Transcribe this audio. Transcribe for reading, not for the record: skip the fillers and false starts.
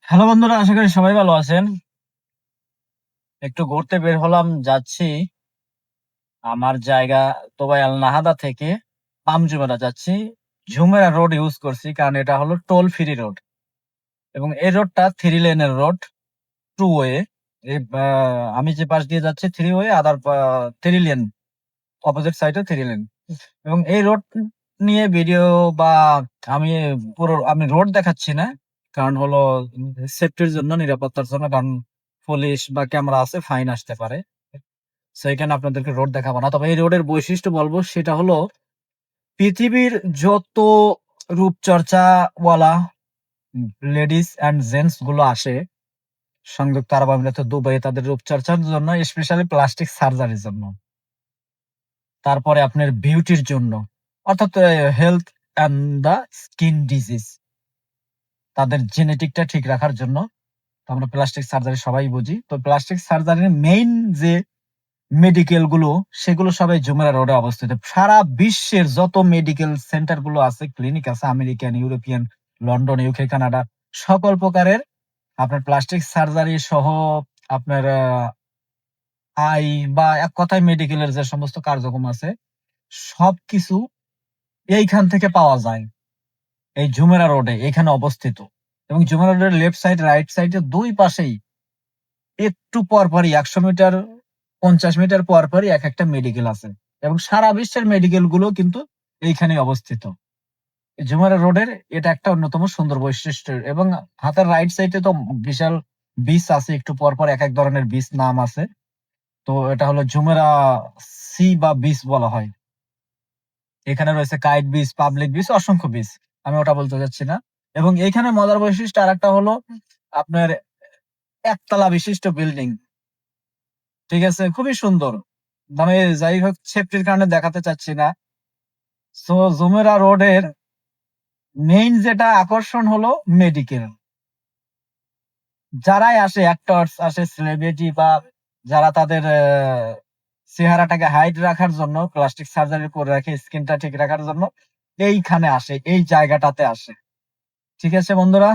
Hello বন্ধুরা, আশা করি সবাই ভালো আছেন। একটু ঘুরতে বের হলাম, যাচ্ছি আমার জায়গা তোবাই আল নাহাদা থেকে পামজুমেরা যাচ্ছি। ঝুমেরা রোড ইউজ করছি কারণ এটা হলো টোল ফ্রি রোড এবং এই রোডটা 3 লেনের রোড, 2 ওয়ে। আমি যে পাশ দিয়ে যাচ্ছি 3 ওয়ে, আদার 3 লেন, অপোজিট সাইডে 3 লেন। এবং এই রোড নিয়ে ভিডিও বা আমি রোড দেখাচ্ছি না, কারণ হলো সেফটির জন্য, নিরাপত্তার জন্য, কারণ পুলিশ বা ক্যামেরা আছে, ফাইন আসতে পারে। সেইখানে আপনাদেরকে রোড দেখাবো না, তবে এই রোডের বৈশিষ্ট্য বলবো। সেটা হলো পৃথিবীর যত রূপচর্চা ওয়ালা লেডিস অ্যান্ড জেন্টস গুলো আসে সংযুক্ত আরব আমিরাতে, দুবাই, তাদের রূপচর্চার জন্য, স্পেশালি প্লাস্টিক সার্জারির জন্য, তারপরে আপনার বিউটির জন্য, অর্থাৎ health and the skin disease, তাদের জেনেটিকটা ঠিক রাখার জন্য। তো আমরা প্লাস্টিক সার্জারি সবাই বুঝি। তো প্লাস্টিক সার্জারির মেইন যে মেডিকেল গুলো, সেগুলো সবাই জুমেরা রোডে অবস্থিত। সারা বিশ্বের যত মেডিকেল সেন্টার গুলো আছে, ক্লিনিক আছে, American, European, London, UK, Canada, সকল প্রকারের আপনার প্লাস্টিক সার্জারি সহ আপনার আই বা এক কথায় মেডিকেলের যে সমস্ত কার্যক্রম আছে, সবকিছু এইখান থেকে পাওয়া যায়। এই জুমেরা রোডে এখানে অবস্থিত। এবং জুমেরা রোডের লেফট সাইড, রাইট সাইডে দুই পাশেই একটু পরপরই 100 মিটার, 50 মিটার পরপরই এক একটা মেডিকেল আছে। এবং সারা বিশ্বের মেডিকেল গুলো কিন্তু এইখানে অবস্থিত। জুমেরা রোডের এটা একটা অন্যতম সুন্দর বৈশিষ্ট্য। এবং হাতের রাইট সাইডে তো বিশাল বিচ আছে, একটু পরপর এক এক ধরনের বিচ নাম আছে। তো এটা হলো জুমেরা সি বা বিচ বলা হয়। এখানে রয়েছে কাইট বিচ, পাবলিক বিচ, অসংখ্য বিচ, আমি ওটা বলতে চাচ্ছি না। এবং এখানে মজার বৈশিষ্ট্য আরেকটা হলো আপনার একতলা বিশিষ্ট বিল্ডিং। ঠিক আছে, খুবই সুন্দর। মানে যাই হোক, সেফটির কারণে দেখাতে চাচ্ছি না। সো জুমেরা রোডের মেইন যেটা আকর্ষণ হলো মেডিকেল। যারাই আসে, অ্যাক্টরস আসে, সেলিব্রিটি, বা যারা তাদের চেহারাটাকে হাইড রাখার জন্য প্লাস্টিক সার্জারি করে রাখে, স্কিনটা ঠিক রাখার জন্য এইখানে আসে, এই জায়গাটাতে আসে। ঠিক আছে বন্ধুরা,